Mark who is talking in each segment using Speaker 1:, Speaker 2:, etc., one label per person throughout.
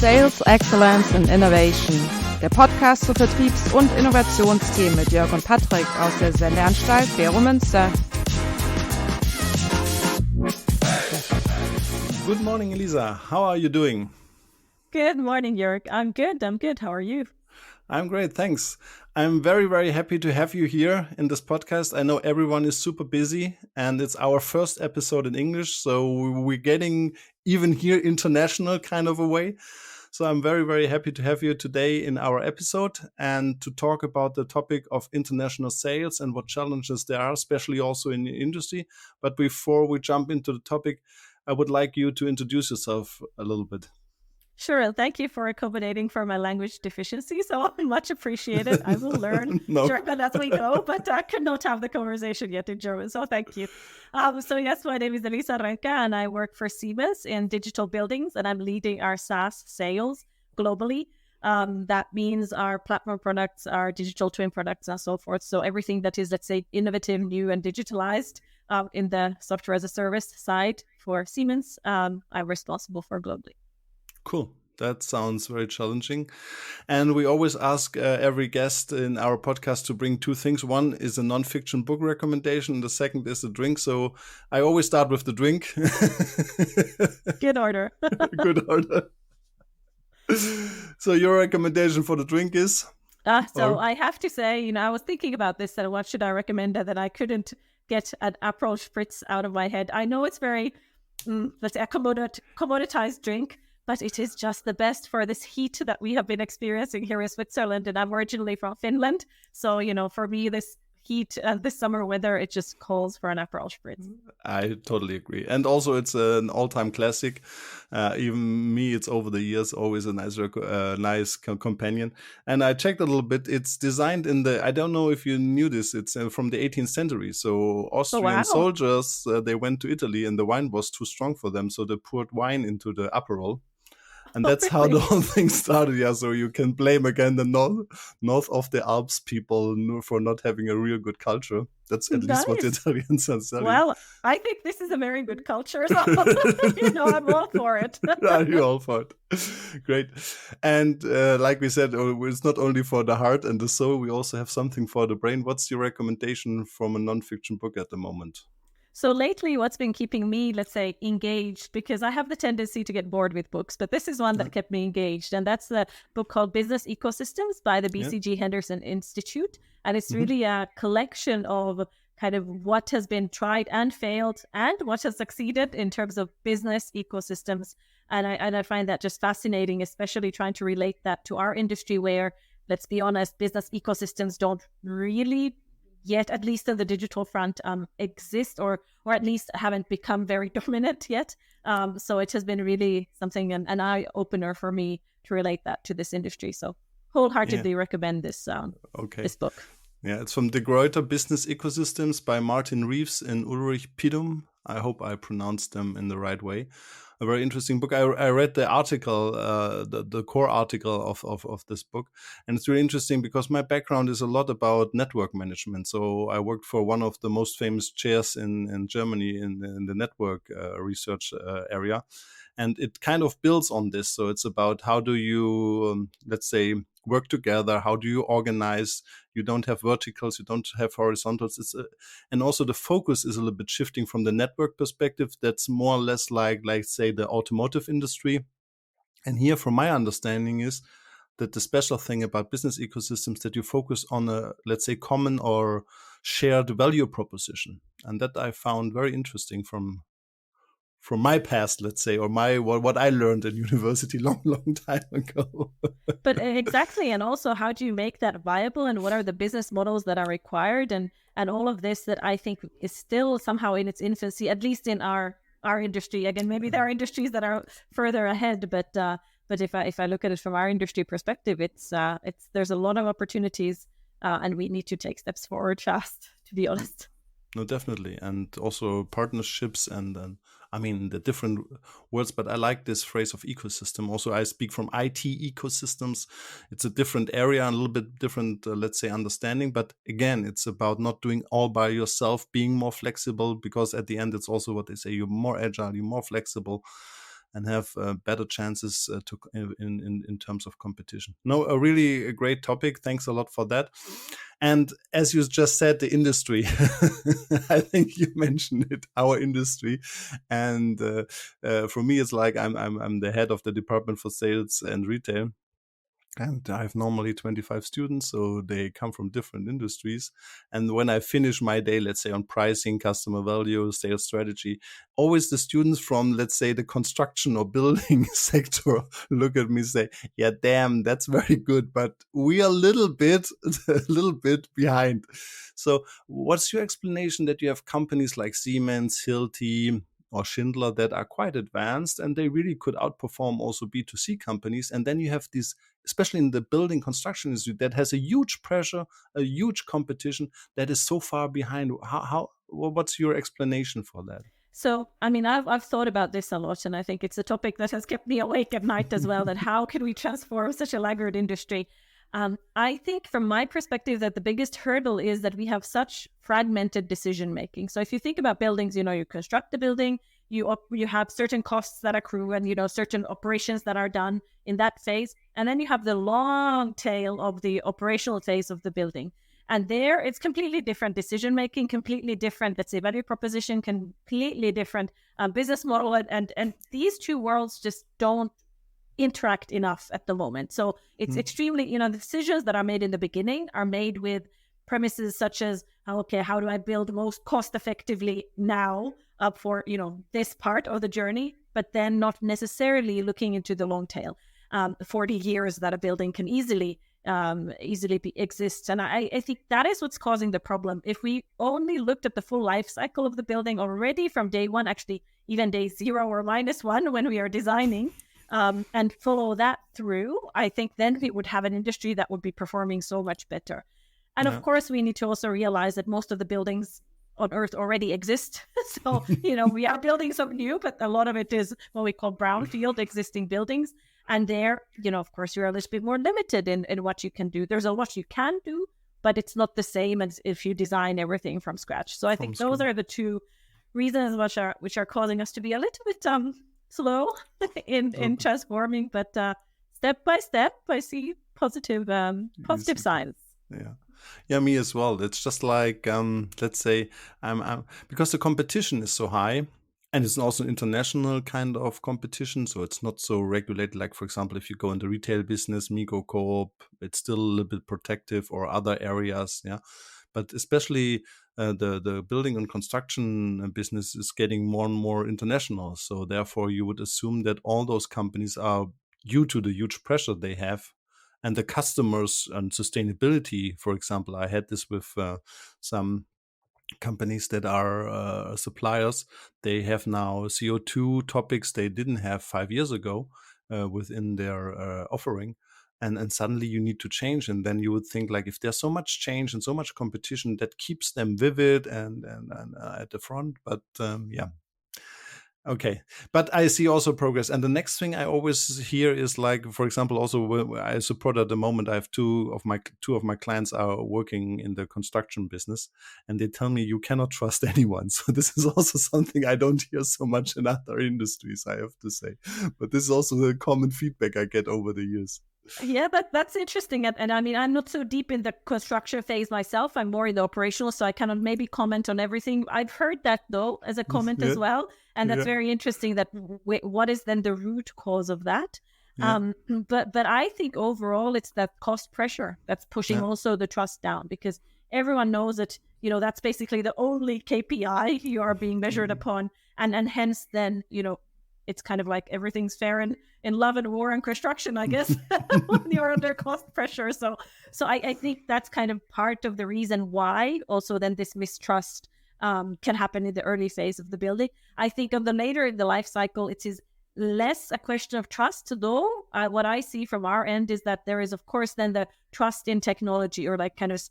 Speaker 1: Sales, Excellence and Innovation, der Podcast zu Vertriebs- und Innovationsthemen mit Jörg und Patrick aus der Sendeanstalt Beromünster.
Speaker 2: Good morning, Elisa. How are you doing?
Speaker 3: Good morning, Jörg. I'm good. How are you?
Speaker 2: I'm great, thanks. I'm very, very happy to have you here in this podcast. I know everyone is super busy and it's our first episode in English, so we're getting even here international kind of a way. So I'm very, very happy to have you today in our episode and to talk about the topic of international sales and what challenges there are, especially also in the industry. But before we jump into the topic, I would like you to introduce yourself a little bit.
Speaker 3: Sure. Thank you for accommodating for my language deficiency. So much appreciated. I will learn German as we go, but I could not have the conversation yet in German. So thank you. So yes, my name is Elisa Rönkä and I work for Siemens in digital buildings and I'm leading our SaaS sales globally. That means our platform products, our digital twin products and so forth. So everything that is, let's say, innovative, new and digitalized in the software as a service side for Siemens, I'm responsible for globally.
Speaker 2: Cool. That sounds very challenging. And we always ask every guest in our podcast to bring two things. One is a non-fiction book recommendation. The second is a drink. So I always start with the drink.
Speaker 3: Good order.
Speaker 2: Good order. So your recommendation for the drink is?
Speaker 3: I have to say, I was thinking about this and what should I recommend, and then I couldn't get an Aperol Spritz out of my head. I know it's very, let's say, a commoditized drink, but it is just the best for this heat that we have been experiencing here in Switzerland. And I'm originally from Finland. So, for me, this heat and this summer weather, it just calls for an Aperol Spritz.
Speaker 2: I totally agree. And also it's an all-time classic. Even me, it's over the years, always a nice companion. And I checked a little bit. It's designed in I don't know if you knew this, it's from the 18th century. So Austrian soldiers, they went to Italy and the wine was too strong for them. So they poured wine into the Aperol. And that's how the whole thing started. Yeah, so you can blame again the north of the Alps people for not having a real good culture. That's at least what the Italians are saying.
Speaker 3: Well, I think this is a very good culture. So, I'm all for it.
Speaker 2: You're all for it. Great. And like we said, it's not only for the heart and the soul, we also have something for the brain. What's your recommendation from a non-fiction book at the moment?
Speaker 3: So lately, what's been keeping me, let's say, engaged, because I have the tendency to get bored with books, but this is one that kept me engaged. And that's the book called Business Ecosystems by the BCG Henderson Institute. And it's really a collection of kind of what has been tried and failed and what has succeeded in terms of business ecosystems. And I find that just fascinating, especially trying to relate that to our industry where, let's be honest, business ecosystems don't really yet, at least in the digital front, exist or at least haven't become very dominant yet. So it has been really something, an eye-opener for me to relate that to this industry. So wholeheartedly recommend this this book.
Speaker 2: Yeah, it's from De Gruyter Business Ecosystems by Martin Reeves and Ulrich Pidum. I hope I pronounced them in the right way. A very interesting book. I read the article, the core article of this book. And it's really interesting because my background is a lot about network management. So I worked for one of the most famous chairs in Germany in the network research area. And it kind of builds on this. So it's about how do you, let's say, work together? How do you organize? You don't have verticals, you don't have horizontals. And also the focus is a little bit shifting from the network perspective. That's more or less like say, the automotive industry. And here, from my understanding, is that the special thing about business ecosystems that you focus on a, let's say, common or shared value proposition. And that I found very interesting from my past, let's say, or what I learned in university long time ago.
Speaker 3: But exactly. And also, how do you make that viable and what are the business models that are required and all of this that I think is still somehow in its infancy, at least in our industry. Again, maybe there are industries that are further ahead, but if I look at it from our industry perspective, it's there's a lot of opportunities and we need to take steps forward fast, to be honest.
Speaker 2: No, definitely. And also partnerships and the different words, but I like this phrase of ecosystem. Also, I speak from IT ecosystems. It's a different area, a little bit different, let's say, understanding. But again, it's about not doing all by yourself, being more flexible, because at the end, it's also what they say, you're more agile, you're more flexible. and have better chances in terms of competition. No, a really great topic. Thanks a lot for that. And as you just said, the industry, I think you mentioned it, our industry. And for me, it's like I'm the head of the department for sales and retail. And I have normally 25 students, so they come from different industries. And when I finish my day, let's say on pricing, customer value, sales strategy, always the students from, let's say, the construction or building sector look at me and say, yeah, damn, that's very good, but we are a little bit behind. So what's your explanation that you have companies like Siemens, Hilti, or Schindler that are quite advanced and they really could outperform also B2C companies? And then you have these, especially in the building construction industry, that has a huge pressure, a huge competition that is so far behind. What's your explanation for that?
Speaker 3: So, I mean, I've thought about this a lot, and I think it's a topic that has kept me awake at night as well, that how can we transform such a laggard industry? I think from my perspective that the biggest hurdle is that we have such fragmented decision making. So if you think about buildings, you construct the building, you have certain costs that accrue and, certain operations that are done in that phase. And then you have the long tail of the operational phase of the building. And there it's completely different decision making, completely different, let's say, value proposition, completely different business model. And these two worlds just don't interact enough at the moment. So it's extremely, the decisions that are made in the beginning are made with premises such as, okay, how do I build most cost effectively now for, this part of the journey, but then not necessarily looking into the long tail, 40 years that a building can easily exist. And I think that is what's causing the problem. If we only looked at the full life cycle of the building already from day one, actually even day 0 or -1 when we are designing, and follow that through, I think then we would have an industry that would be performing so much better. And of course, we need to also realize that most of the buildings on Earth already exist. So, we are building some new, but a lot of it is what we call brownfield existing buildings. And there, of course, you're a little bit more limited in what you can do. There's a lot you can do, but it's not the same as if you design everything from scratch. So I think those are the two reasons which are causing us to be a little bit slow in transforming, but step by step I see positive signs.
Speaker 2: Yeah, me as well. It's just like let's say I'm because the competition is so high, and it's also an international kind of competition, so it's not so regulated. Like, for example, if you go in the retail business, Migo, Coop, it's still a little bit protective, or other areas. Yeah, but especially the building and construction business is getting more and more international. So therefore, you would assume that all those companies are, due to the huge pressure they have, and the customers and sustainability. For example, I had this with some companies that are suppliers. They have now CO2 topics they didn't have 5 years ago within their offering. And suddenly you need to change. And then you would think, like, if there's so much change and so much competition, that keeps them vivid and at the front. But okay. But I see also progress. And the next thing I always hear is, like, for example, also I support at the moment, I have two of my clients are working in the construction business, and they tell me you cannot trust anyone. So this is also something I don't hear so much in other industries, I have to say. But this is also the common feedback I get over the years.
Speaker 3: Yeah, that's interesting. And I mean, I'm not so deep in the construction phase myself. I'm more in the operational, so I cannot maybe comment on everything. I've heard that, though, as a comment as well. And that's very interesting, that what is then the root cause of that? But I think overall it's that cost pressure that's pushing also the trust down, because everyone knows that, that's basically the only KPI you are being measured upon. And hence then, it's kind of like everything's fair in love and war and construction, I guess, when you're under cost pressure. So I think that's kind of part of the reason why also then this mistrust can happen in the early phase of the building. I think on the later in the life cycle, it is less a question of trust, though. What I see from our end is that there is, of course, then the trust in technology, or like kind of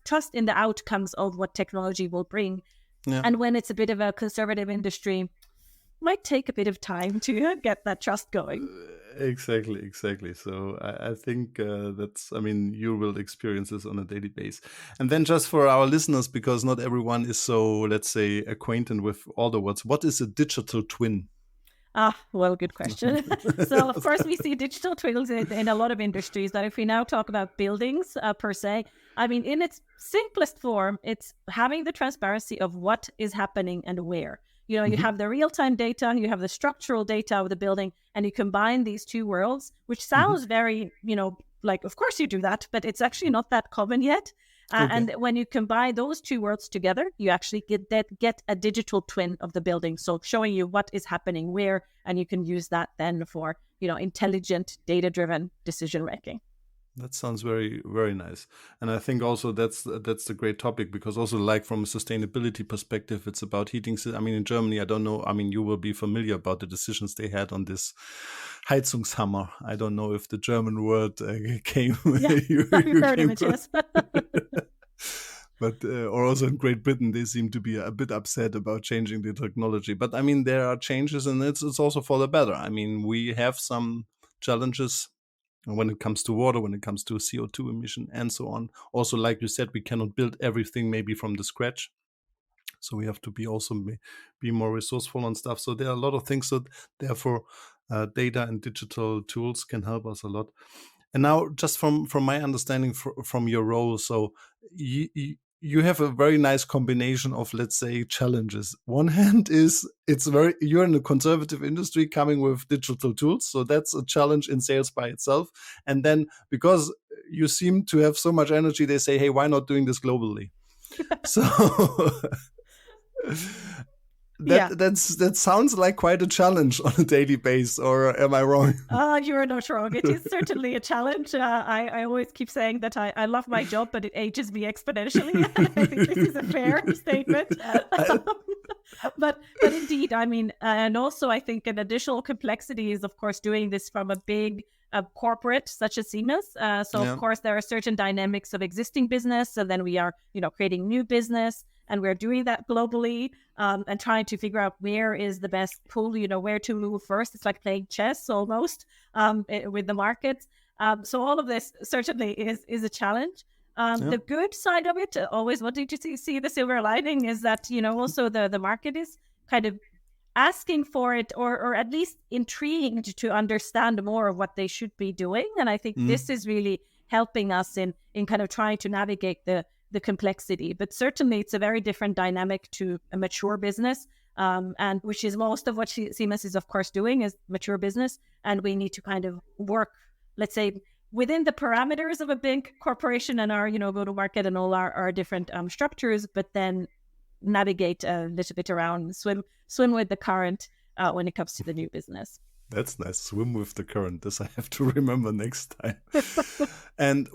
Speaker 3: trust in the outcomes of what technology will bring. Yeah. And when it's a bit of a conservative industry, might take a bit of time to get that trust going.
Speaker 2: Exactly. So I think you will experience this on a daily basis. And then just for our listeners, because not everyone is so, let's say, acquainted with all the words, what is a digital twin?
Speaker 3: Well, good question. So, of course, we see digital twins in a lot of industries. But if we now talk about buildings per se, I mean, in its simplest form, it's having the transparency of what is happening and where. You know, you have the real-time data, you have the structural data of the building, and you combine these two worlds, which sounds very, you know, like, of course you do that, but it's actually not that common yet. And when you combine those two worlds together, you actually get a digital twin of the building. So showing you what is happening where, and you can use that then for, you know, intelligent, data-driven decision-making.
Speaker 2: That sounds very, very nice. And I think also that's the great topic, because also like from a sustainability perspective, it's about heating. I mean, in Germany, I don't know. I mean, you will be familiar about the decisions they had on this Heizungshammer. I don't know if the German word came.
Speaker 3: Yeah, you heard of it, yes.
Speaker 2: But or also in Great Britain, they seem to be a bit upset about changing the technology. But I mean, there are changes, and it's also for the better. I mean, we have some challenges when it comes to water, when it comes to CO2 emission, and so on. Also, like you said, we cannot build everything maybe from the scratch. So we have to be also be more resourceful on stuff. So there are a lot of things that therefore data and digital tools can help us a lot. And now, just from my understanding from your role, so you have a very nice combination of, let's say, challenges. One hand is you're in a conservative industry coming with digital tools. So that's a challenge in sales by itself. And then because you seem to have so much energy, they say, hey, why not doing this globally? So that sounds like quite a challenge on a daily basis, or am I wrong?
Speaker 3: You are not wrong. It is certainly a challenge. I always keep saying that I love my job, but it ages me exponentially. I think this is a fair statement. But indeed, I mean, and also I think an additional complexity is, of course, doing this from a big corporate such as Siemens. Of course, there are certain dynamics of existing business, and then we are, you know, creating new business. And we're doing that globally and trying to figure out where is the best pool, you know, where to move first. It's like playing chess almost with the market. So all of this certainly is a challenge. The good side of it, always wanting to see the silver lining, is that, you know, also the market is kind of asking for it, or at least intrigued to understand more of what they should be doing. And I think this is really helping us in kind of trying to navigate the complexity. But certainly it's a very different dynamic to a mature business, and which is most of what Siemens is, of course, doing is mature business. And we need to kind of work, let's say, within the parameters of a big corporation and our, you know, go-to-market and all our different structures, but then navigate a little bit around, swim with the current when it comes to the new business.
Speaker 2: That's nice. Swim with the current. This I have to remember next time. And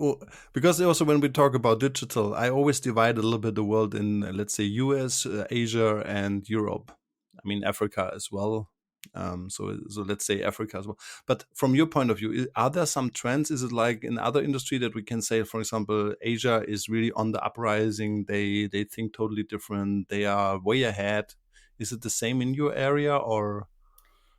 Speaker 2: because also when we talk about digital, I always divide a little bit the world in, let's say, US, Asia, and Europe. I mean, Africa as well. So let's say Africa as well. But from your point of view, are there some trends? Is it like in other industry that we can say, for example, Asia is really on the uprising? They think totally different. They are way ahead. Is it the same in your area, or?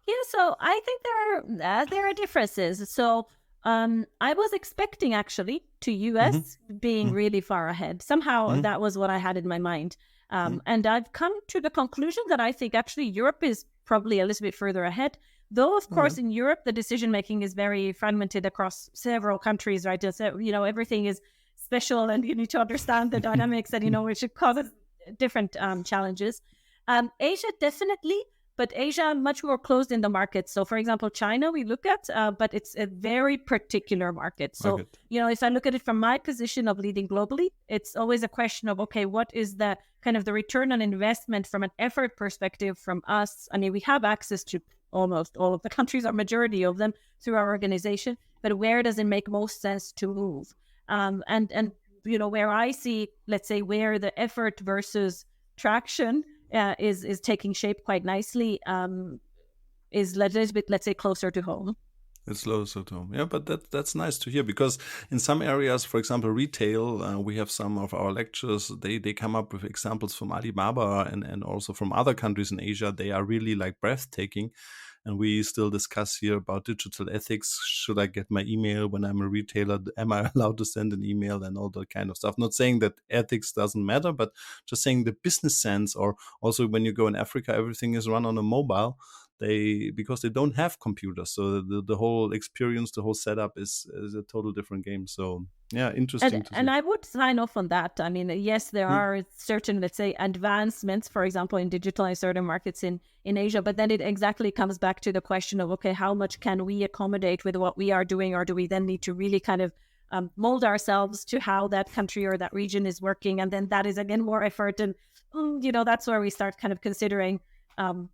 Speaker 3: Yeah, so I think there are differences. So I was expecting actually to US being really far ahead. Somehow that was what I had in my mind. And I've come to the conclusion that I think actually Europe is probably a little bit further ahead. Though, of course, in Europe, the decision-making is very fragmented across several countries, right? So, you know, everything is special and you need to understand the dynamics and, you know, which causes different challenges. Asia, definitely. But Asia, much more closed in the market. So, for example, China, we look at, but it's a very particular market. So, you know, if I look at it from my position of leading globally, it's always a question of, okay, what is the kind of the return on investment from an effort perspective from us? I mean, we have access to almost all of the countries, or majority of them, through our organization. But where does it make most sense to move? And you know, where I see, let's say, where the effort versus traction is taking shape quite nicely, is a little bit, let's say, closer to home.
Speaker 2: It's closer to home. Yeah, but that's nice to hear, because in some areas, for example, retail, we have some of our lectures, they come up with examples from Alibaba and also from other countries in Asia. They are really like breathtaking. And we still discuss here about digital ethics. Should I get my email when I'm a retailer? Am I allowed to send an email and all that kind of stuff? Not saying that ethics doesn't matter, but just saying the business sense, or also when you go in Africa, everything is run on a mobile. because they don't have computers. So the whole experience, the whole setup is a total different game. So yeah, interesting to see.
Speaker 3: And I would sign off on that. I mean, yes, there are certain, let's say, advancements, for example, in digitalized certain markets in Asia, but then it exactly comes back to the question of, okay, how much can we accommodate with what we are doing, or do we then need to really kind of mold ourselves to how that country or that region is working? And then that is, again, more effort. And, that's where we start kind of considering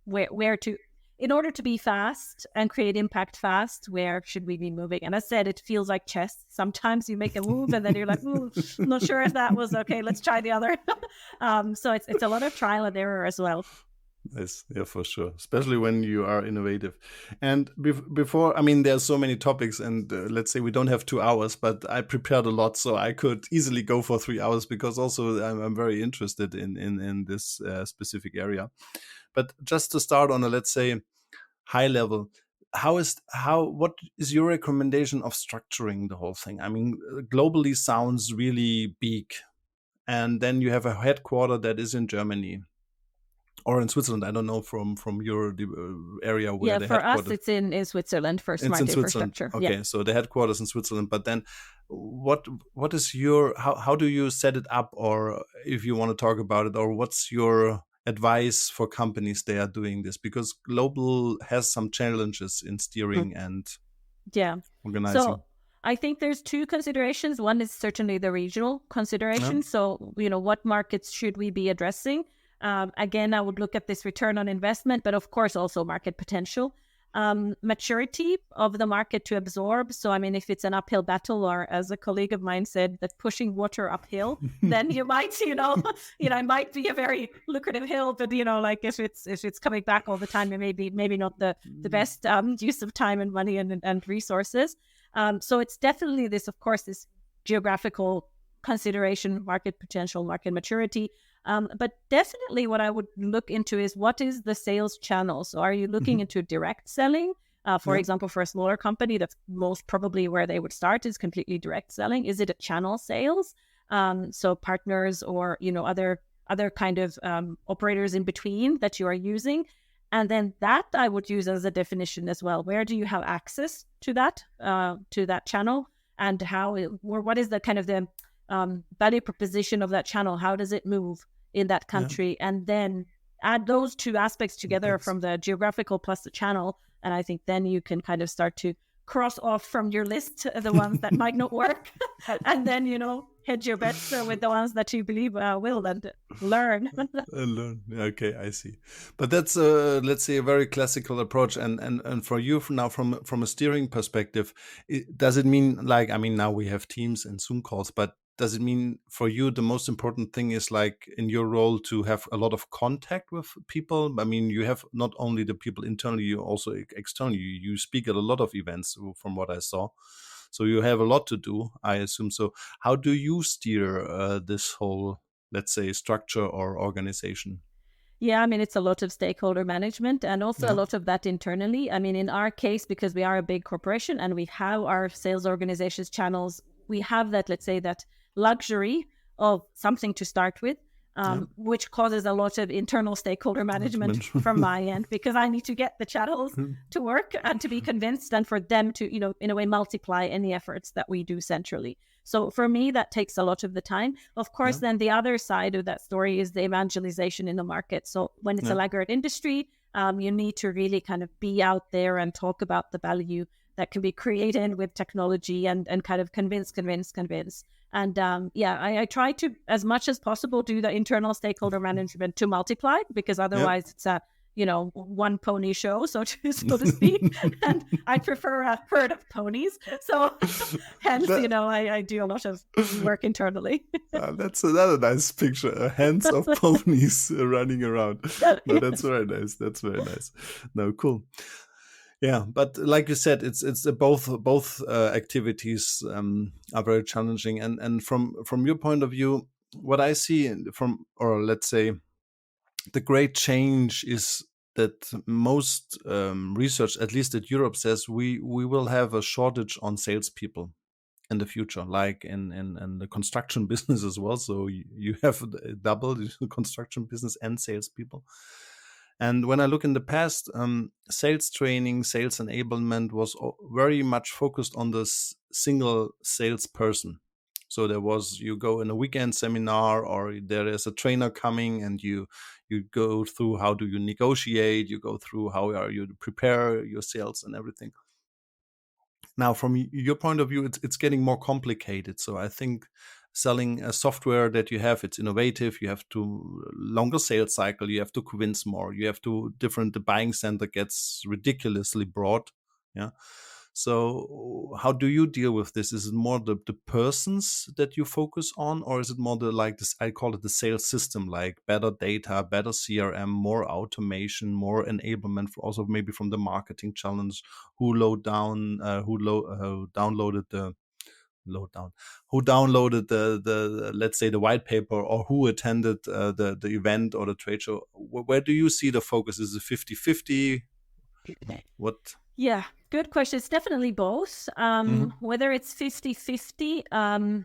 Speaker 3: where to, in order to be fast and create impact fast, where should we be moving? And as I said, it feels like chess. Sometimes you make a move and then you're like, I'm not sure if that was okay. Let's try the other. So it's a lot of trial and error as well.
Speaker 2: Nice. Yeah, for sure. Especially when you are innovative. And before, I mean, there's so many topics, and let's say we don't have 2 hours, but I prepared a lot, so I could easily go for 3 hours, because also I'm very interested in this specific area. But just to start on a, let's say, high level, what is your recommendation of structuring the whole thing? I mean, globally sounds really big, and then you have a headquarter that is in Germany or in Switzerland. I don't know from your area where the
Speaker 3: for
Speaker 2: headquarters.
Speaker 3: us it's in Switzerland for smart infrastructure.
Speaker 2: Okay, so the headquarters in Switzerland, but then what is your how do you set it up, or if you want to talk about it, or what's your advice for companies they are doing this, because global has some challenges in steering and organizing.
Speaker 3: So I think there's 2 considerations. One is certainly the regional consideration. So, what markets should we be addressing? Again, I would look at this return on investment, but of course also market potential. Maturity of the market to absorb. So, I mean, if it's an uphill battle, or as a colleague of mine said, that pushing water uphill, then you might, it might be a very lucrative hill, but, like if it's coming back all the time, it maybe not the best use of time and money and resources. So it's definitely this, of course, this geographical consideration, market potential, market maturity. But definitely what I would look into is, what is the sales channel? So are you looking into direct selling? For example, for a smaller company, that's most probably where they would start, is completely direct selling. Is it a channel sales? So partners or, other kind of operators in between that you are using. And then that I would use as a definition as well. Where do you have access to that channel? And what is the kind of the value proposition of that channel? How does it move in that country? And then add those 2 aspects together from the geographical plus the channel. And I think then you can kind of start to cross off from your list the ones that might not work. And then, hedge your bets with the ones that you believe will, and learn.
Speaker 2: Learn. Okay, I see. But that's, let's say, a very classical approach. And for you now, from a steering perspective, does it mean, like, I mean, now we have Teams and Zoom calls, but does it mean for you the most important thing is, like, in your role, to have a lot of contact with people? I mean, you have not only the people internally, you also externally. You speak at a lot of events, from what I saw. So you have a lot to do, I assume. So how do you steer this whole, let's say, structure or organization?
Speaker 3: Yeah, I mean, it's a lot of stakeholder management, and also a lot of that internally. I mean, in our case, because we are a big corporation and we have our sales organizations channels, we have that, let's say, that luxury of something to start with, which causes a lot of internal stakeholder management from my end, because I need to get the channels to work and to be convinced, and for them to, in a way, multiply any efforts that we do centrally. So for me, that takes a lot of the time. Of course, then the other side of that story is the evangelization in the market. So when it's a laggard industry, you need to really kind of be out there and talk about the value that can be created with technology, and kind of convince. And I try to, as much as possible, do the internal stakeholder management to multiply, because otherwise it's a, one pony show, so to speak. And I prefer a herd of ponies. So hence, I do a lot of work internally.
Speaker 2: That's another nice picture. Hands of ponies running around. No, that's very nice. That's very nice. No, cool. Yeah, but like you said, it's both activities are very challenging, and from your point of view, what I see or let's say, the great change is that most research, at least at Europe, says we will have a shortage on salespeople in the future, like in the construction business as well. So you have double the construction business and salespeople. And when I look in the past, sales training, sales enablement was very much focused on this single salesperson. So you go in a weekend seminar, or there is a trainer coming, and you go through how do you negotiate, you go through how are you to prepare your sales and everything. Now, from your point of view, it's getting more complicated. So I think selling a software that you have, it's innovative. You have to longer sales cycle. You have to convince more. You have to the buying center gets ridiculously broad. Yeah. So how do you deal with this? Is it more the persons that you focus on, or is it more this, I call it the sales system, like better data, better CRM, more automation, more enablement, also maybe from the marketing challenge, who downloaded the let's say the white paper, or who attended the event or the trade show? Where do you see the focus? Is it 50-50? What?
Speaker 3: Yeah, good question. It's definitely both. Whether it's 50-50,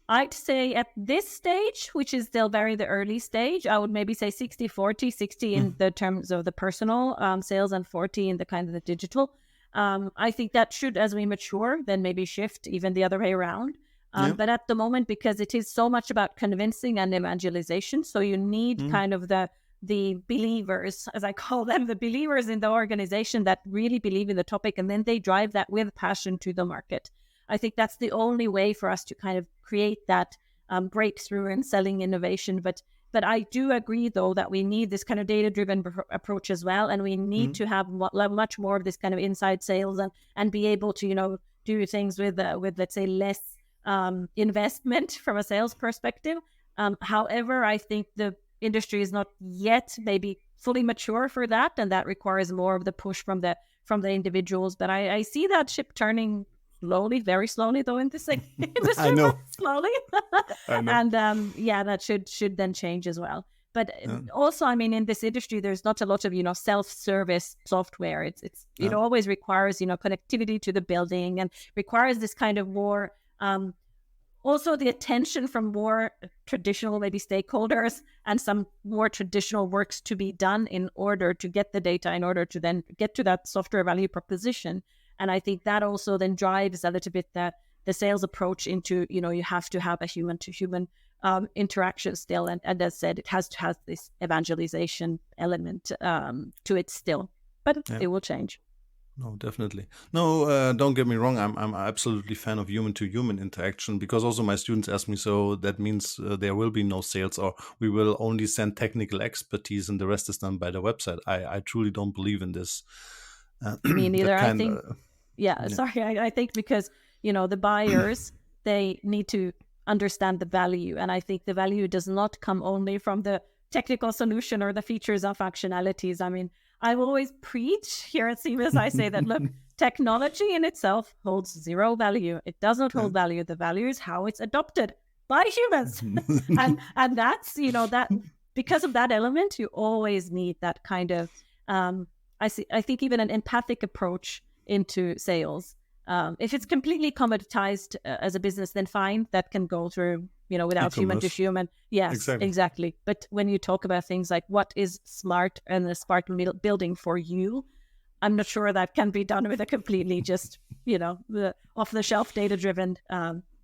Speaker 3: I'd say at this stage, which is still the early stage, I would maybe say 60-40, 60 in the terms of the personal sales and 40 in the kind of the digital. I think that should, as we mature, then maybe shift even the other way around. But at the moment, because it is so much about convincing and evangelization, so you need kind of the believers, as I call them, the believers in the organization that really believe in the topic, and then they drive that with passion to the market. I think that's the only way for us to kind of create that breakthrough in selling innovation. But I do agree, though, that we need this kind of data-driven approach as well, and we need to have much more of this kind of inside sales and be able to, do things with let's say less investment from a sales perspective. However, I think the industry is not yet maybe fully mature for that, and that requires more of the push from the individuals. But I see that ship turning slowly, very slowly, though, in this industry.
Speaker 2: I know.
Speaker 3: Slowly.
Speaker 2: I know.
Speaker 3: And that should then change as well. But also, I mean, in this industry, there's not a lot of self-service software. It always requires connectivity to the building, and requires this kind of more also the attention from more traditional maybe stakeholders, and some more traditional works to be done in order to get the data, in order to then get to that software value proposition. And I think that also then drives a little bit the sales approach into, you have to have a human to human interaction still. And as said, it has to have this evangelization element to it still, but it will change.
Speaker 2: No, definitely. No, don't get me wrong. I'm absolutely fan of human-to-human interaction, because also my students ask me, so that means there will be no sales, or we will only send technical expertise and the rest is done by the website. I truly don't believe in this.
Speaker 3: Me neither. I think, sorry. I think because, the buyers, they need to understand the value. And I think the value does not come only from the technical solution or the features or functionalities. I mean, I always preach here at Siemens. I say that, look, technology in itself holds zero value. It does not hold value. The value is how it's adopted by humans. and that's, that because of that element, you always need that kind of, I think even an empathic approach into sales. If it's completely commoditized as a business, then fine, that can go through, without human to human. Yes, exactly. But when you talk about things like what is smart and a smart building for you, I'm not sure that can be done with a completely just, the off-the-shelf data-driven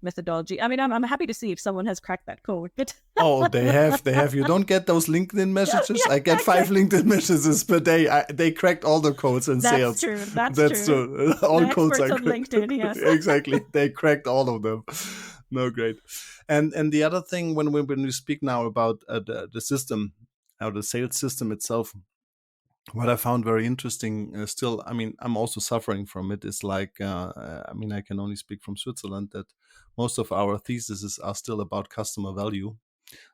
Speaker 3: methodology. I mean, I'm happy to see if someone has cracked that code. But
Speaker 2: oh, they have. You don't get those LinkedIn messages? I get 5 LinkedIn messages per day. They cracked all the codes in sales.
Speaker 3: That's true.
Speaker 2: All codes are
Speaker 3: on LinkedIn, yes.
Speaker 2: Exactly. They cracked all of them. No, great. And the other thing, when we speak now about the system, or the sales system itself, what I found very interesting still, I mean, I'm also suffering from it, is like, I can only speak from Switzerland, that most of our theses are still about customer value.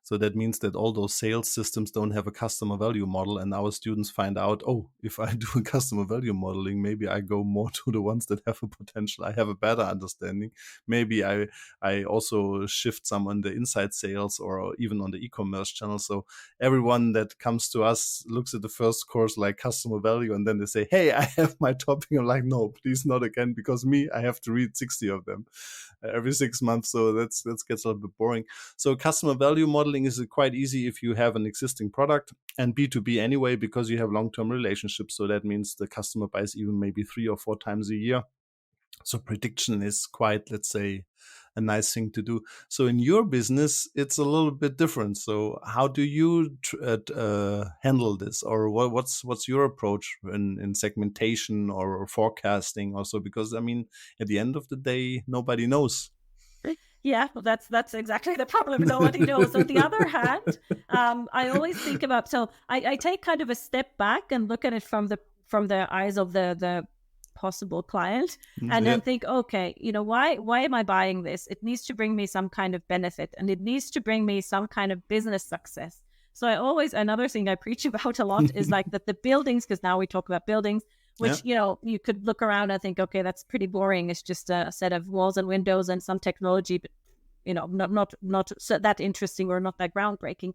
Speaker 2: So that means that all those sales systems don't have a customer value model, and our students find out, oh, if I do a customer value modeling, maybe I go more to the ones that have a potential. I have a better understanding. Maybe I also shift some on the inside sales, or even on the e-commerce channel. So everyone that comes to us looks at the first course like customer value, and then they say, hey, I have my topic. I'm like, no, please not again, because I have to read 60 of them every 6 months. So that gets a little bit boring. So customer value value modeling is quite easy if you have an existing product, and B2B anyway, because you have long-term relationships. So that means the customer buys even maybe 3 or 4 times a year. So prediction is quite, let's say, a nice thing to do. So in your business, it's a little bit different. So how do you handle this, or what's your approach in segmentation or forecasting also? Because I mean, at the end of the day, nobody knows.
Speaker 3: Yeah, well, that's exactly the problem. Nobody knows. On the other hand, I always think about, so I take kind of a step back and look at it from the eyes of the possible client, and then think, okay, why am I buying this? It needs to bring me some kind of benefit, and it needs to bring me some kind of business success. So another thing I preach about a lot is like that the buildings, because now we talk about buildings, which, you could look around and think, okay, that's pretty boring. It's just a set of walls and windows and some technology, but, not so that interesting or not that groundbreaking.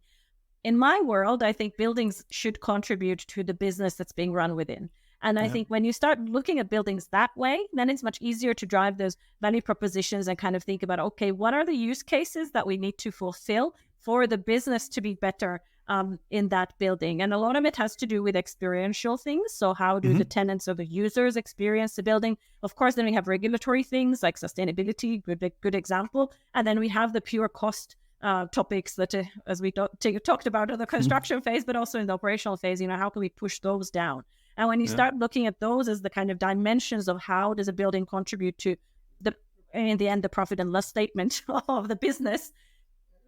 Speaker 3: In my world, I think buildings should contribute to the business that's being run within. And I think when you start looking at buildings that way, then it's much easier to drive those value propositions and kind of think about, okay, what are the use cases that we need to fulfill for the business to be better in that building? And a lot of it has to do with experiential things. So how do the tenants or the users experience the building? Of course, then we have regulatory things like sustainability, good example. And then we have the pure cost topics that, as we talked about in the construction phase, but also in the operational phase, how can we push those down? And when you start looking at those as the kind of dimensions of how does a building contribute to in the end, the profit and loss statement of the business,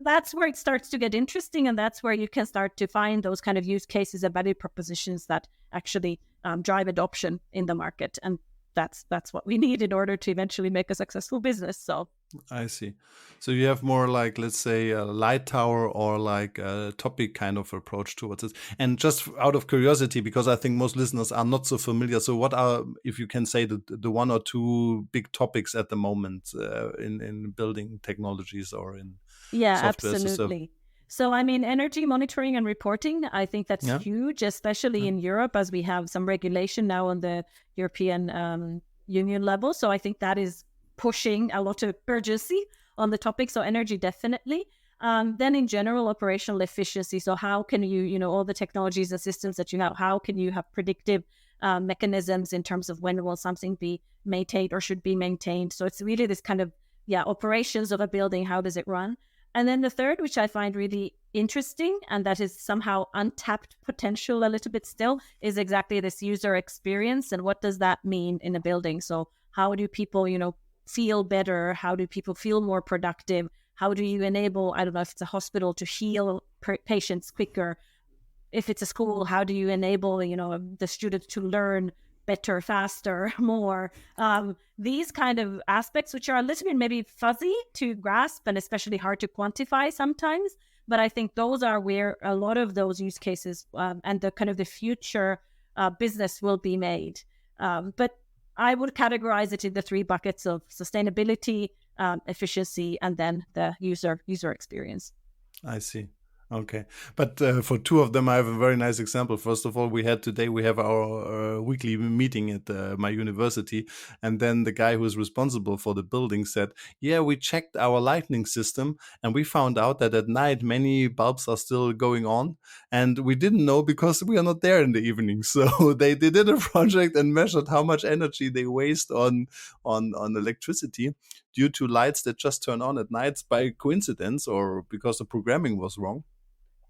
Speaker 3: that's where it starts to get interesting. And that's where you can start to find those kind of use cases and value propositions that actually drive adoption in the market. And that's what we need in order to eventually make a successful business. So
Speaker 2: I see. So you have more like, let's say, a light tower or like a topic kind of approach towards it. And just out of curiosity, because I think most listeners are not so familiar. So what are, if you can say, the 1 or 2 big topics at the moment in building technologies or in software?
Speaker 3: Absolutely. So, I mean, energy monitoring and reporting, I think that's huge, especially in Europe, as we have some regulation now on the European Union level. So I think that is pushing a lot of urgency on the topic. So energy, definitely. Then in general, operational efficiency. So how can you, all the technologies and systems that you have, how can you have predictive mechanisms in terms of when will something be maintained or should be maintained? So it's really this kind of, operations of a building, how does it run? And then the third, which I find really interesting, and that is somehow untapped potential a little bit still, is exactly this user experience. And what does that mean in a building? So how do people, feel better? How do people feel more productive? How do you enable, I don't know if it's a hospital, to heal patients quicker? If it's a school, how do you enable, the students to learn better, faster, more? These kind of aspects, which are a little bit maybe fuzzy to grasp and especially hard to quantify sometimes. But I think those are where a lot of those use cases and the kind of the future business will be made. But I would categorize it in the 3 buckets of sustainability, efficiency, and then the user experience.
Speaker 2: I see. Okay. But for 2 of them, I have a very nice example. First of all, we have our weekly meeting at my university. And then the guy who is responsible for the building said, we checked our lighting system and we found out that at night, many bulbs are still going on. And we didn't know because we are not there in the evening. So they did a project and measured how much energy they waste on electricity due to lights that just turn on at nights by coincidence or because the programming was wrong.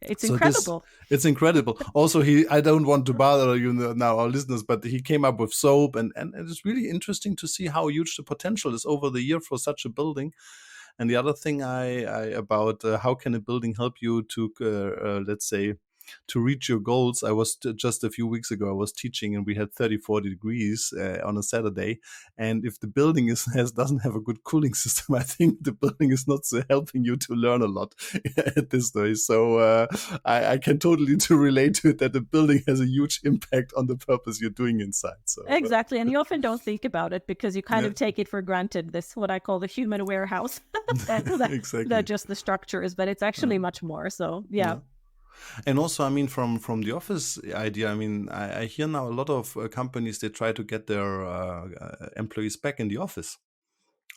Speaker 3: It's incredible.
Speaker 2: It's incredible. Also, I don't want to bother you now, our listeners, but he came up with soap, and it's really interesting to see how huge the potential is over the year for such a building. And the other thing about how can a building help you to, let's say, to reach your goals. I was just a few weeks ago, I was teaching and we had 30-40 degrees on a Saturday. And if the building doesn't have a good cooling system, I think the building is not so helping you to learn a lot at this day. So I can totally relate to it that the building has a huge impact on the purpose you're doing inside. So
Speaker 3: exactly. And you often don't think about it because you kind of take it for granted, this what I call the human warehouse.
Speaker 2: Exactly.
Speaker 3: That just the structures, but it's actually much more. So yeah.
Speaker 2: And also, I mean, from the office idea, I mean, I hear now a lot of companies, they try to get their employees back in the office.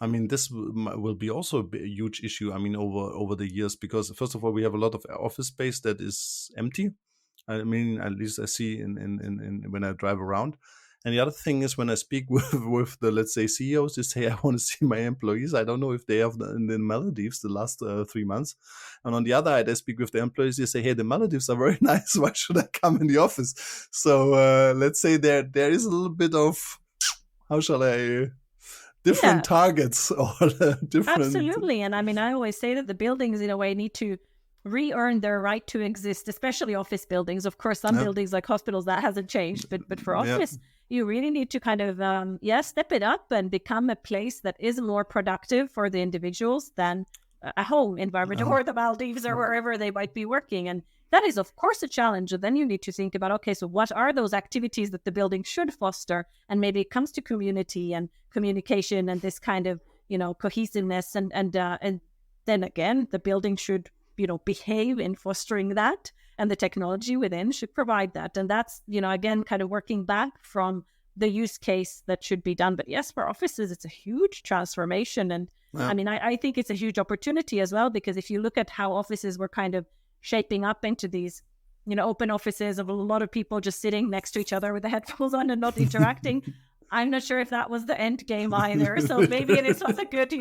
Speaker 2: I mean, this will be also a huge issue. I mean, over the years, because first of all, we have a lot of office space that is empty. I mean, at least I see in when I drive around. And the other thing is when I speak with the, let's say, CEOs, they say, I want to see my employees. I don't know if they have in the Maldives the last 3 months. And on the other hand, I speak with the employees. They say, hey, the Maldives are very nice. Why should I come in the office? So let's say there is a little bit of, how shall I, different targets or different.
Speaker 3: Absolutely. And I mean, I always say that the buildings in a way need to re-earn their right to exist, especially office buildings. Of course, some buildings like hospitals, that hasn't changed, but for office, you really need to kind of, step it up and become a place that is more productive for the individuals than a home environment or the Maldives or wherever they might be working. And that is, of course, a challenge. And then you need to think about, okay, so what are those activities that the building should foster? And maybe it comes to community and communication and this kind of, cohesiveness. And then again, the building should, behave in fostering that. And the technology within should provide that. And that's, again, kind of working back from the use case that should be done. But yes, for offices, it's a huge transformation. And I mean, I think it's a huge opportunity as well, because if you look at how offices were kind of shaping up into these, open offices of a lot of people just sitting next to each other with the headphones on and not interacting, I'm not sure if that was the end game either. So maybe it is a good,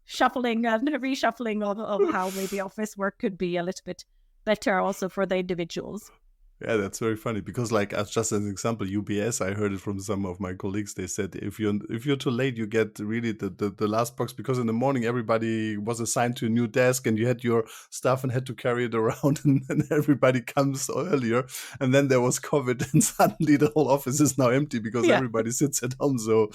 Speaker 3: shuffling and reshuffling of how maybe office work could be a little bit better also for the individuals.
Speaker 2: Yeah, that's very funny because, like, as just an example, UBS, I heard it from some of my colleagues. They said if you're too late, you get really the last box, because in the morning everybody was assigned to a new desk and you had your stuff and had to carry it around, and everybody comes earlier. And then there was COVID, and suddenly the whole office is now empty because everybody sits at home. So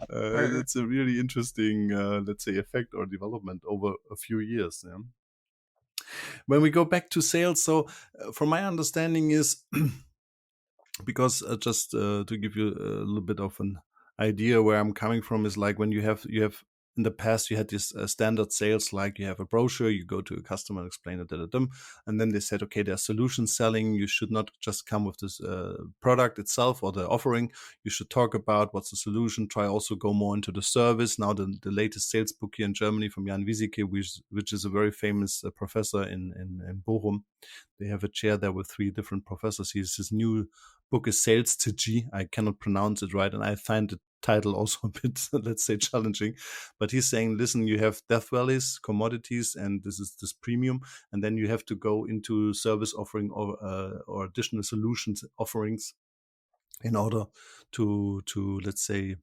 Speaker 2: it's a really interesting, let's say, effect or development over a few years. Yeah. When we go back to sales, so from my understanding is, because just to give you a little bit of an idea where I'm coming from, is like when you have in the past you had this standard sales, like you have a brochure, you go to a customer and explain it, and then they said, okay, there's solution selling. You should not just come with this product itself or the offering. You should talk about what's the solution. Try also go more into the service. Now the latest sales book here in Germany from Jan Wiesike, which is a very famous professor in Bochum. They have a chair there with 3 different professors. His new book is Sales to G. I cannot pronounce it right, and I find the title also a bit, let's say, challenging. But he's saying, listen, you have death valleys, commodities, and this is this premium, and then you have to go into service offering or additional solutions offerings in order to let's say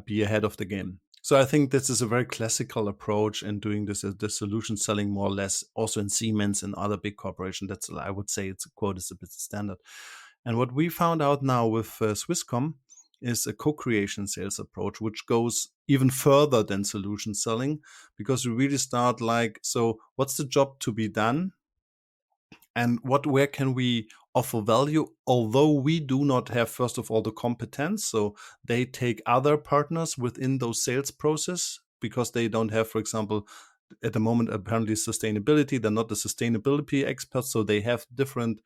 Speaker 2: be ahead of the game. So I think this is a very classical approach in doing this solution selling, more or less, also in Siemens and other big corporations. That's, I would say, it's a quote is a bit standard. And what we found out now with Swisscom is a co-creation sales approach, which goes even further than solution selling, because we really start like, so what's the job to be done? And where can we offer value, although we do not have, first of all, the competence. So they take other partners within those sales process because they don't have, for example, at the moment, apparently sustainability. They're not the sustainability experts. So they have different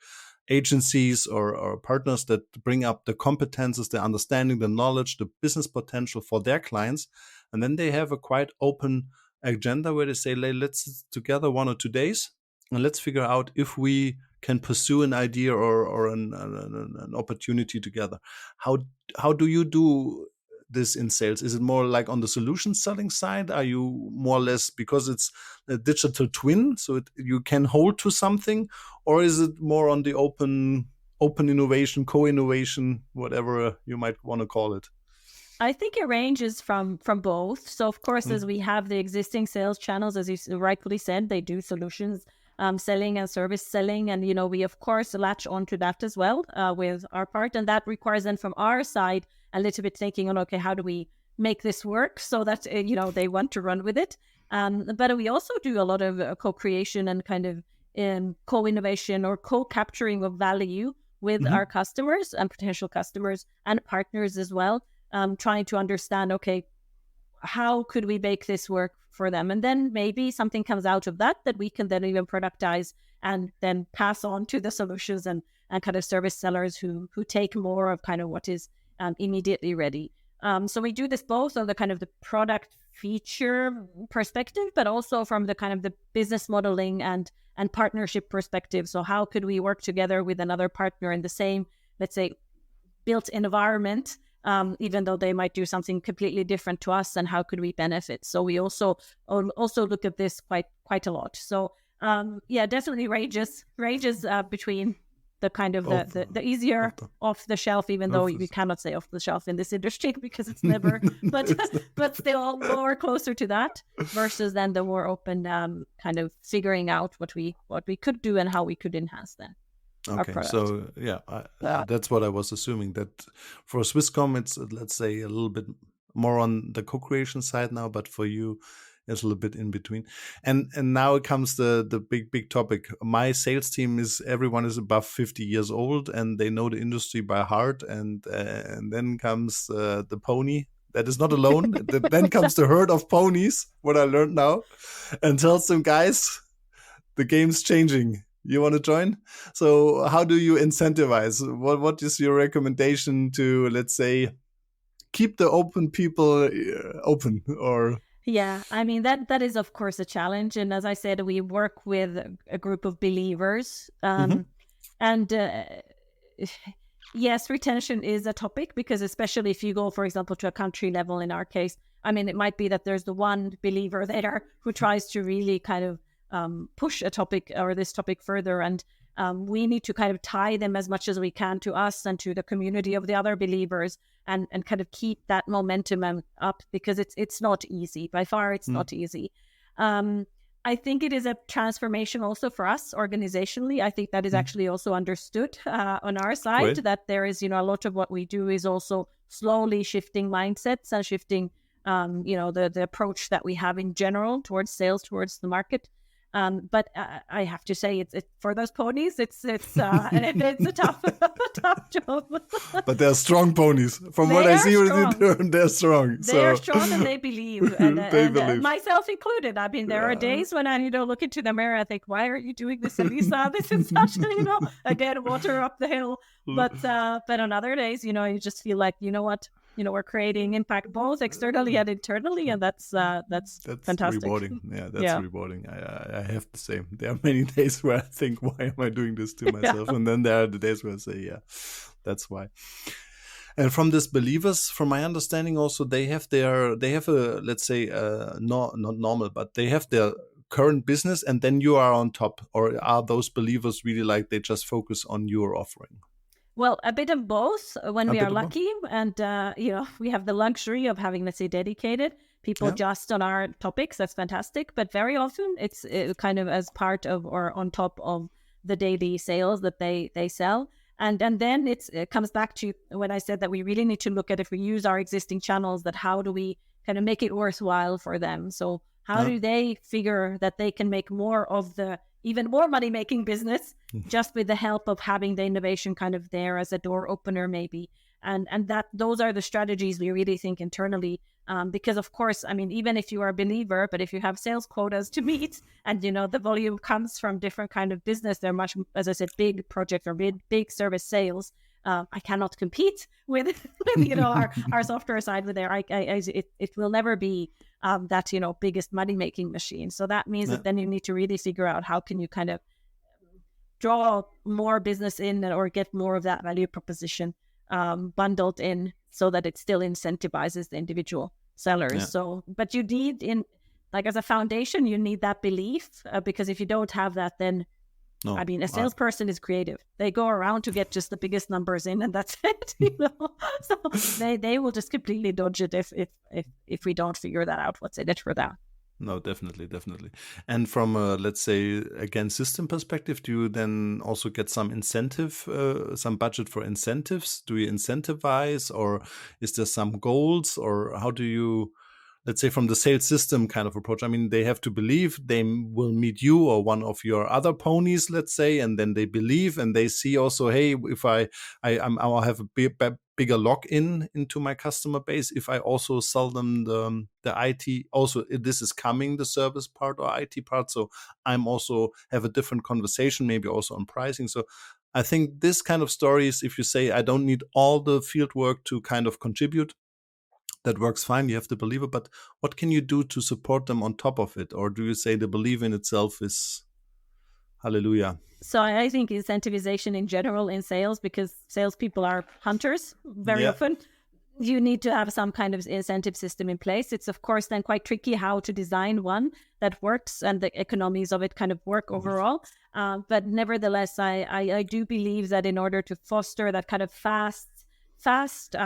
Speaker 2: agencies or partners that bring up the competences, the understanding, the knowledge, the business potential for their clients. And then they have a quite open agenda where they say, let's sit together 1 or 2 days and let's figure out if we can pursue an idea or an opportunity together. How do you do this in sales? Is it more like on the solution selling side? Are you more or less, because it's a digital twin, so you can hold to something, or is it more on the open innovation, co-innovation, whatever you might want to call it?
Speaker 3: I think it ranges from both. So of course, as we have the existing sales channels, as you rightfully said, they do solutions selling and service selling. And, we, of course, latch onto that as well with our part. And that requires then from our side a little bit thinking on, okay, how do we make this work so that, they want to run with it. But we also do a lot of co-creation and kind of co-innovation or co-capturing of value with our customers and potential customers and partners as well, trying to understand, okay, how could we make this work for them? And then maybe something comes out of that we can then even productize and then pass on to the solutions and kind of service sellers who take more of kind of what is immediately ready. So we do this both on the kind of the product feature perspective, but also from the kind of the business modeling and partnership perspective. So how could we work together with another partner in the same, let's say, built environment, even though they might do something completely different to us, and how could we benefit? So we also look at this quite a lot. So definitely ranges between the kind of the easier off the shelf, even though we cannot say off the shelf in this industry because it's never, but still more closer to that versus then the more open kind of figuring out what we could do and how we could enhance then.
Speaker 2: Okay, so that's what I was assuming, that for Swisscom it's, let's say, a little bit more on the co-creation side now, but for you it's a little bit in between. And now it comes the big topic. My sales team everyone is above 50 years old and they know the industry by heart, and then comes the pony that is not alone. Then comes the herd of ponies, what I learned now, and tells them, guys, the game's changing. You want to join? So how do you incentivize? What is your recommendation to, let's say, keep the open people open? Or
Speaker 3: yeah, I mean, that is of course a challenge, and as I said, we work with a group of believers, and yes, retention is a topic, because especially if you go, for example, to a country level, in our case, I mean, it might be that there's the one believer there who tries to really kind of push a topic or this topic further, and we need to kind of tie them as much as we can to us and to the community of the other believers, and kind of keep that momentum up, because it's not easy. By far, it's not easy. I think it is a transformation also for us organizationally. I think that is actually also understood on our side. Great. That there is, a lot of what we do is also slowly shifting mindsets and shifting, the approach that we have in general towards sales, towards the market. But I have to say, it's for those ponies, it's a tough job.
Speaker 2: But they're strong ponies. From what I see, they're strong.
Speaker 3: They're strong and they believe, and myself included. I mean, there are days when I look into the mirror, I think, why are you doing this, Elisa? This is such again, water up the hill. But on other days, you just feel like, you know what? We're creating impact both externally and internally, and that's fantastic.
Speaker 2: Rewarding. Yeah, that's rewarding. I have the same. There are many days where I think, why am I doing this to myself? And then there are the days where I say, yeah, that's why. And from these believers, from my understanding, also they have a, let's say, not normal, but they have their current business, and then you are on top. Or are those believers really like they just focus on your offering?
Speaker 3: Well, a bit of both when we are lucky, and we have the luxury of having, let's say, dedicated people just on our topics. That's fantastic. But very often it's kind of as part of or on top of the daily sales that they sell. And then it comes back to when I said that we really need to look at, if we use our existing channels, that how do we kind of make it worthwhile for them? So how do they figure that they can make more of the even more money-making business just with the help of having the innovation kind of there as a door opener maybe. And that those are the strategies we really think internally. Because of course, I mean, even if you are a believer, but if you have sales quotas to meet and, the volume comes from different kind of business, they're much, as I said, big project or big service sales. I cannot compete with our software side with there. It will never be that biggest money making machine. So that means that then you need to really figure out how can you kind of draw more business in or get more of that value proposition bundled in, so that it still incentivizes the individual sellers. Yeah. So, but you need as a foundation, you need that belief, because if you don't have that, then a salesperson is creative. They go around to get just the biggest numbers in, and that's it. So they will just completely dodge it if we don't figure that out. What's in it for that?
Speaker 2: No, definitely. And from a, let's say, again, system perspective, do you then also get some incentive, some budget for incentives? Do you incentivize, or is there some goals, or how do you, let's say, from the sales system kind of approach? I mean, they have to believe they will meet you or one of your other ponies, let's say, and then they believe and they see also, hey, if I'll have a bigger lock-in into my customer base if I also sell them the IT. Also, this is coming, the service part or IT part. So I'm also have a different conversation, maybe also on pricing. So I think this kind of stories, if you say, I don't need all the field work to kind of contribute, that works fine. You have the believer, but what can you do to support them on top of it? Or do you say the belief in itself is hallelujah?
Speaker 3: So I think incentivization in general in sales, because salespeople are hunters very often, you need to have some kind of incentive system in place. It's of course then quite tricky how to design one that works and the economies of it kind of work overall. But nevertheless, I do believe that in order to foster that kind of fast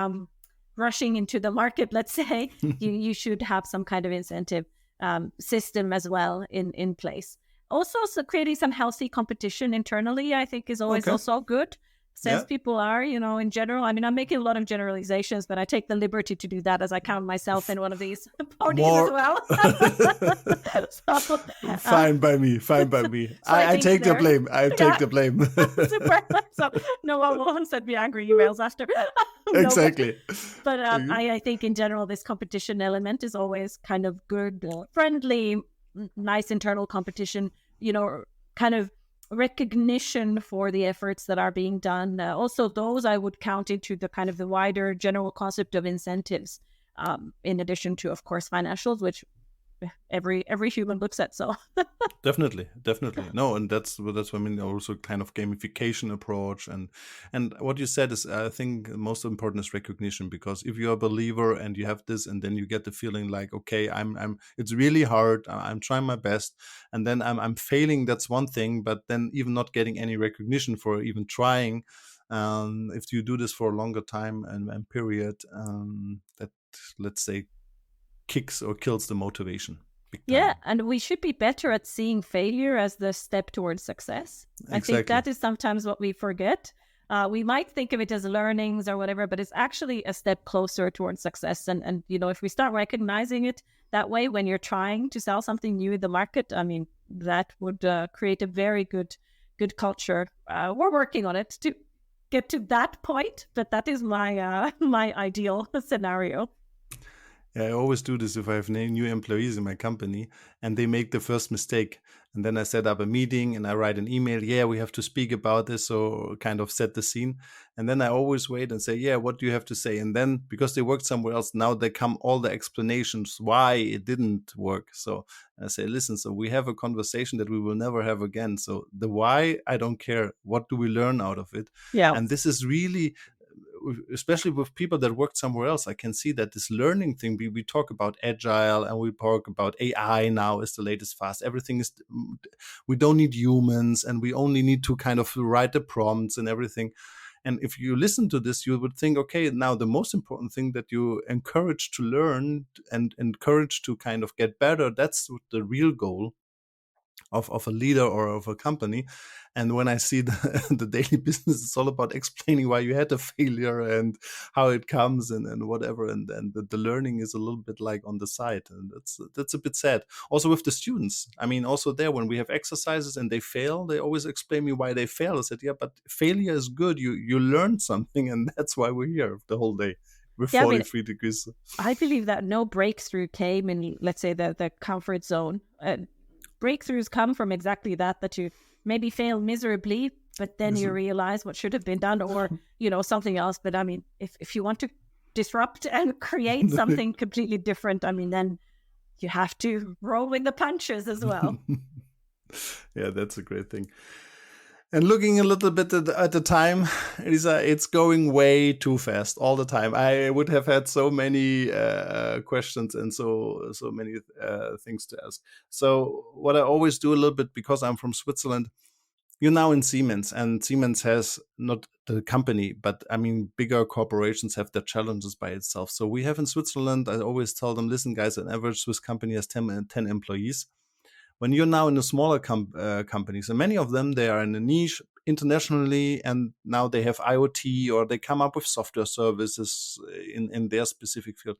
Speaker 3: rushing into the market, let's say, you should have some kind of incentive system as well in place. Also, so creating some healthy competition internally, I think, is always also good. Salespeople are, in general, I mean, I'm making a lot of generalizations, but I take the liberty to do that as I count myself in one of these parties as well.
Speaker 2: Fine by me. I take the blame. Take the blame.
Speaker 3: Super. So no one won't send me angry emails after.
Speaker 2: Exactly.
Speaker 3: But I think in general, this competition element is always kind of good, friendly, nice internal competition, kind of recognition for the efforts that are being done. Also, those I would count into the kind of the wider general concept of incentives, in addition to, of course, financials, which every human looks at. So
Speaker 2: definitely no, and that's what I mean. Also, kind of gamification approach, and what you said is, I think, most important is recognition, because if you're a believer and you have this, and then you get the feeling like, okay, I'm it's really hard, I'm trying my best, and then I'm failing. That's one thing, but then even not getting any recognition for even trying. If you do this for a longer time and period, that, let's say, kicks or kills the motivation.
Speaker 3: Yeah, and we should be better at seeing failure as the step towards success. Exactly. I think that is sometimes what we forget. We might think of it as learnings or whatever, but it's actually a step closer towards success. And if we start recognizing it that way when you're trying to sell something new in the market, I mean, that would create a very good culture. We're working on it to get to that point, but that is my my ideal scenario.
Speaker 2: Yeah, I always do this if I have new employees in my company and they make the first mistake. And then I set up a meeting and I write an email. Yeah, we have to speak about this, or kind of set the scene. And then I always wait and say, yeah, what do you have to say? And then, because they worked somewhere else, now they come all the explanations why it didn't work. So I say, listen, so we have a conversation that we will never have again. So the why, I don't care. What do we learn out of it?
Speaker 3: Yeah.
Speaker 2: And this is really, especially with people that worked somewhere else, I can see that this learning thing, we talk about agile and we talk about AI now is the latest fast. Everything is, we don't need humans and we only need to kind of write the prompts and everything. And if you listen to this, you would think, okay, now the most important thing that you encourage to learn and encourage to kind of get better, that's the real goal of a leader or of a company. And when I see the daily business, it's all about explaining why you had a failure and how it comes and whatever. And the learning is a little bit like on the side. And that's a bit sad. Also with the students. I mean, also there, when we have exercises and they fail, they always explain me why they fail. I said, yeah, but failure is good. You learned something, and that's why we're here the whole day. With 43 degrees. I
Speaker 3: believe that no breakthrough came in, let's say, the comfort zone. Breakthroughs come from exactly that you maybe fail miserably, but then you realize what should have been done, or something else. But I mean, if you want to disrupt and create something completely different, I mean, then you have to roll with the punches as well.
Speaker 2: Yeah, that's a great thing. And looking a little bit at the time, Elisa, it's going way too fast all the time. I would have had so many questions and so many things to ask. So what I always do a little bit, because I'm from Switzerland, you're now in Siemens, and Siemens has not the company, but I mean, bigger corporations have their challenges by itself. So we have in Switzerland, I always tell them, listen, guys, an average Swiss company has 10 employees. When you're now in the smaller companies, and many of them, they are in a niche internationally, and now they have IoT, or they come up with software services in their specific field.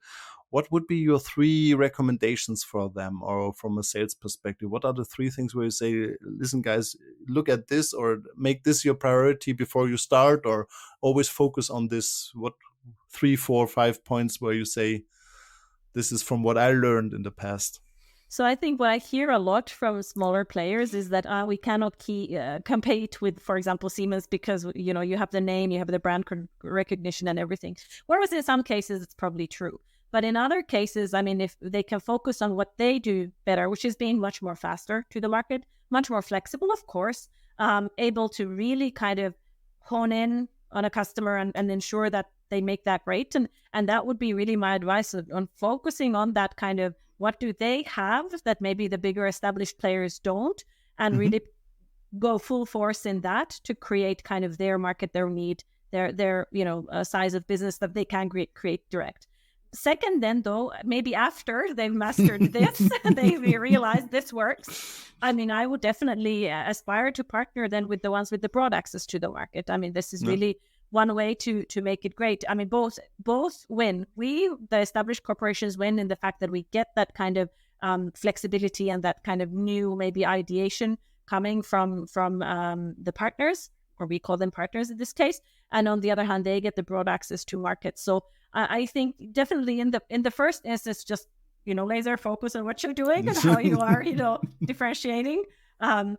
Speaker 2: What would be your 3 recommendations for them, or from a sales perspective? What are the 3 things where you say, listen, guys, look at this, or make this your priority before you start, or always focus on this? What 3, 4, 5 points where you say, this is from what I learned in the past?
Speaker 3: So I think what I hear a lot from smaller players is that we cannot compete with, for example, Siemens, because you have the name, you have the brand recognition and everything. Whereas in some cases it's probably true. But in other cases, I mean, if they can focus on what they do better, which is being much more faster to the market, much more flexible, of course, able to really kind of hone in on a customer and ensure that they make that great. And that would be really my advice on focusing on that kind of, what do they have that maybe the bigger established players don't, and really go full force in that to create kind of their market, their need, their size of business that they can create direct. Second, then, though, maybe after they've mastered this, they realize this works. I mean, I would definitely aspire to partner then with the ones with the broad access to the market. I mean, this is really one way to make it great. I mean, both win. We, the established corporations, win in the fact that we get that kind of flexibility and that kind of new maybe ideation coming from the partners, or we call them partners in this case. And on the other hand, they get the broad access to markets. So I think definitely in the first instance, just, laser focus on what you're doing and how you are, differentiating, and,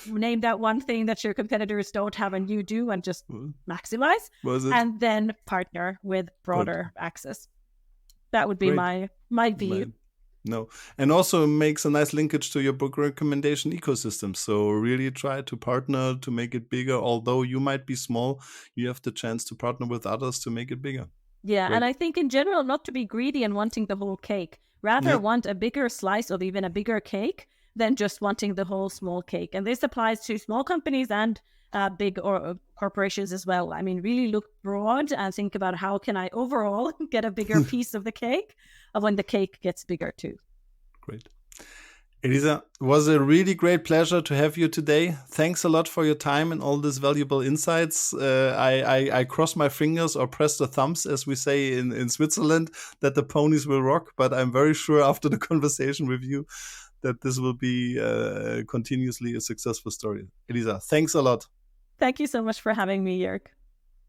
Speaker 3: name that one thing that your competitors don't have and you do, and just maximize, and then partner with broader access. That would be my view.
Speaker 2: No, and also makes a nice linkage to your book recommendation ecosystem. So really try to partner to make it bigger. Although you might be small, you have the chance to partner with others to make it bigger.
Speaker 3: Yeah, great. And I think in general, not to be greedy and wanting the whole cake. Rather want a bigger slice of even a bigger cake than just wanting the whole small cake. And this applies to small companies and big or corporations as well. I mean, really look broad and think about how can I overall get a bigger piece of the cake when the cake gets bigger too.
Speaker 2: Great. Elisa, it was a really great pleasure to have you today. Thanks a lot for your time and all these valuable insights. I cross my fingers, or press the thumbs, as we say in Switzerland, that the ponies will rock. But I'm very sure after the conversation with you that this will be continuously a successful story. Elisa, thanks a lot.
Speaker 3: Thank you so much for having me, Jörg.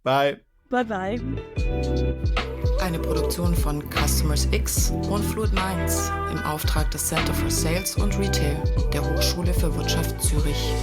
Speaker 2: Bye.
Speaker 3: Bye-bye.
Speaker 4: Eine Produktion von Customers X und Fluid Minds im Auftrag des Center for Sales und Retail der Hochschule für Wirtschaft Zürich.